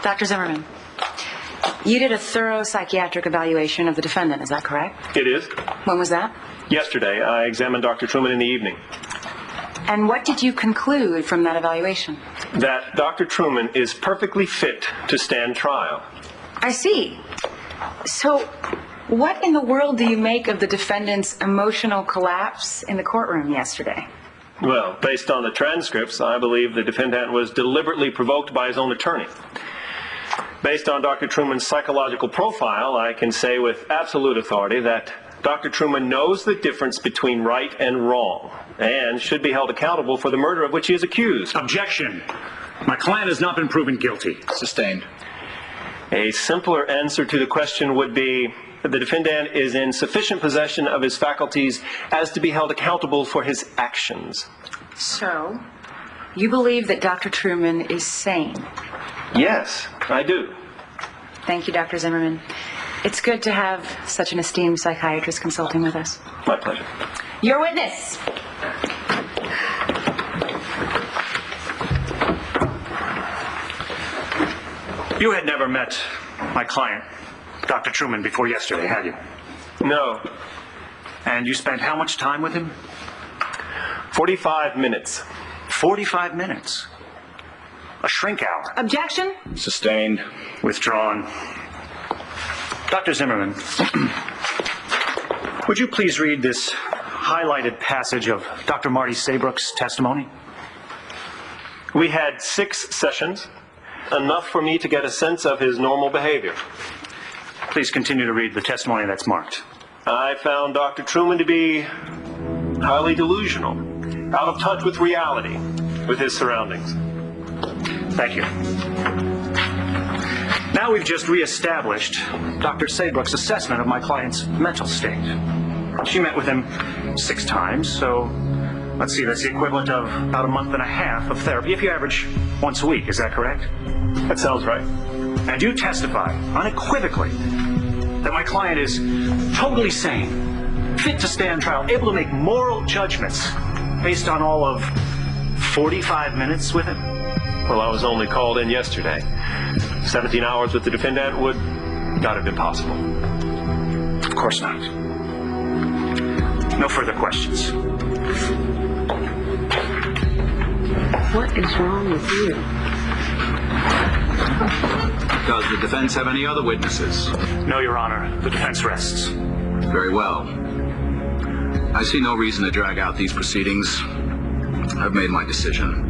Dr. Zimmerman, you did a thorough psychiatric evaluation of the defendant, is that correct? It is. When was that? Yesterday, I examined Dr. Truman in the evening. And what did you conclude from that evaluation? That Dr. Truman is perfectly fit to stand trial. I see. So, what in the world do you make of the defendant's emotional collapse in the courtroom yesterday? Well, based on the transcripts, I believe the defendant was deliberately provoked by his own attorney. Based on Dr. Truman's psychological profile, I can say with absolute authority that Dr. Truman knows the difference between right and wrong and should be held accountable for the murder of which he is accused. Objection. My client has not been proven guilty. Sustained. A simpler answer to the question would be that the defendant is in sufficient possession of his faculties as to be held accountable for his actions. So, you believe that Dr. Truman is sane? Yes, I do. Thank you, Dr. Zimmerman. It's good to have such an esteemed psychiatrist consulting with us. My pleasure. Your witness. You had never met my client, Dr. Truman, before yesterday, had you? No. And you spent how much time with him? 45 minutes. 45 minutes. A shrink hour. Objection? Sustained. Withdrawn. Dr. Zimmerman, would you please read this highlighted passage of Dr. Marty Saybrook's testimony? We had 6 sessions, enough for me to get a sense of his normal behavior. Please continue to read the testimony that's marked. I found Dr. Truman to be highly delusional, out of touch with reality, with his surroundings. Thank you. Now we've just reestablished Dr. Saybrook's assessment of my client's mental state. She met with him 6 times, so let's see, that's the equivalent of about a month and a half of therapy, if you average once a week. Is that correct? That sounds right. And you testify unequivocally that my client is totally sane, fit to stand trial, able to make moral judgments based on all of 45 minutes with him? Well, I was only called in yesterday. 17 hours with the defendant would not have been possible. Of course not. No further questions. What is wrong with you? Does the defense have any other witnesses? No, Your Honor. The defense rests. Very well. I see no reason to drag out these proceedings. I've made my decision.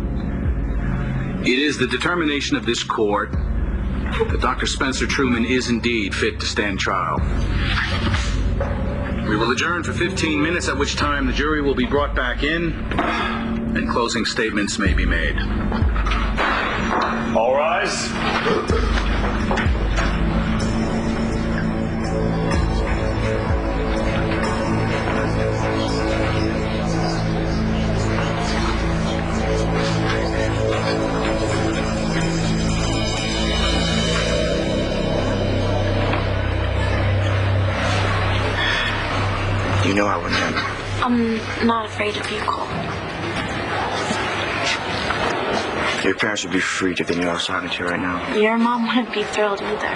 It is the determination of this court that Dr. Spencer Truman is indeed fit to stand trial. We will adjourn for 15 minutes, at which time the jury will be brought back in and closing statements may be made. All rise. You know I would never. I'm not afraid of you, Cole. Your parents would be freaked if they knew I was talking to you right now. Your mom wouldn't be thrilled either.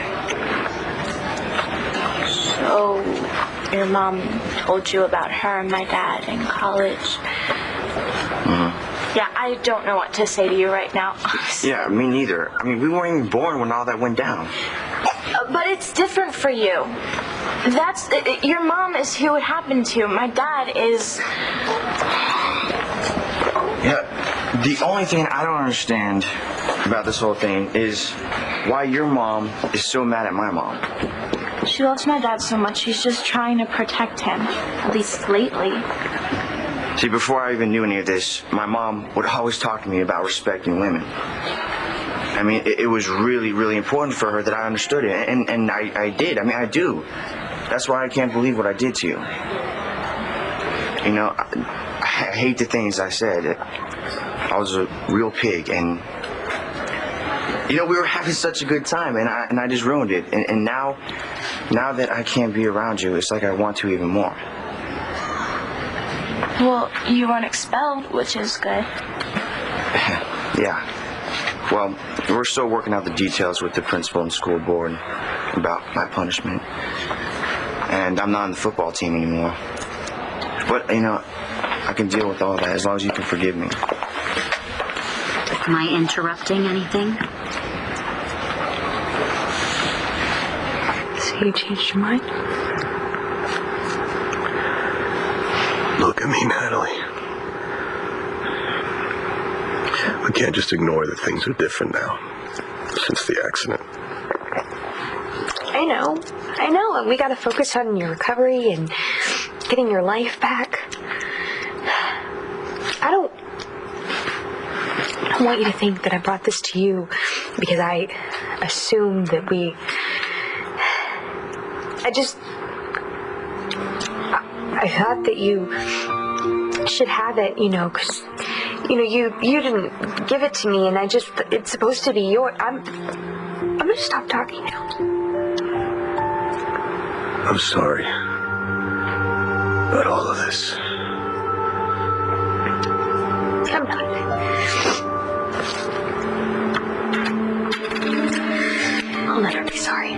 So, your mom told you about her and my dad in college? Mm-hmm. Yeah, I don't know what to say to you right now. Yeah, me neither. I mean, we weren't even born when all that went down. But it's different for you. Your mom is who it happened to. My dad is... Yeah, the only thing I don't understand about this whole thing is why your mom is so mad at my mom. She loves my dad so much, she's just trying to protect him, at least lately. See, before I even knew any of this, my mom would always talk to me about respecting women. I mean, it was really, really important for her that I understood it, and I did. I mean, I do. That's why I can't believe what I did to you. You know, I hate the things I said. I was a real pig, and you know, we were having such a good time, and I just ruined it. And now that I can't be around you, it's like I want to even more. Well, you weren't expelled, which is good. Yeah. Well, we're still working out the details with the principal and school board about my punishment. And I'm not on the football team anymore. But, I can deal with all that as long as you can forgive me. Am I interrupting anything? So you changed your mind? Look at me, Natalie. We can't just ignore that things are different now, since the accident. I know. And we gotta focus on your recovery and getting your life back. I don't want you to think that I brought this to you because I assumed that I thought that you should have it, because, you didn't give it to me, and it's supposed to be yours. I'm gonna stop talking now. I'm sorry about all of this. I'm not. I'll never be sorry.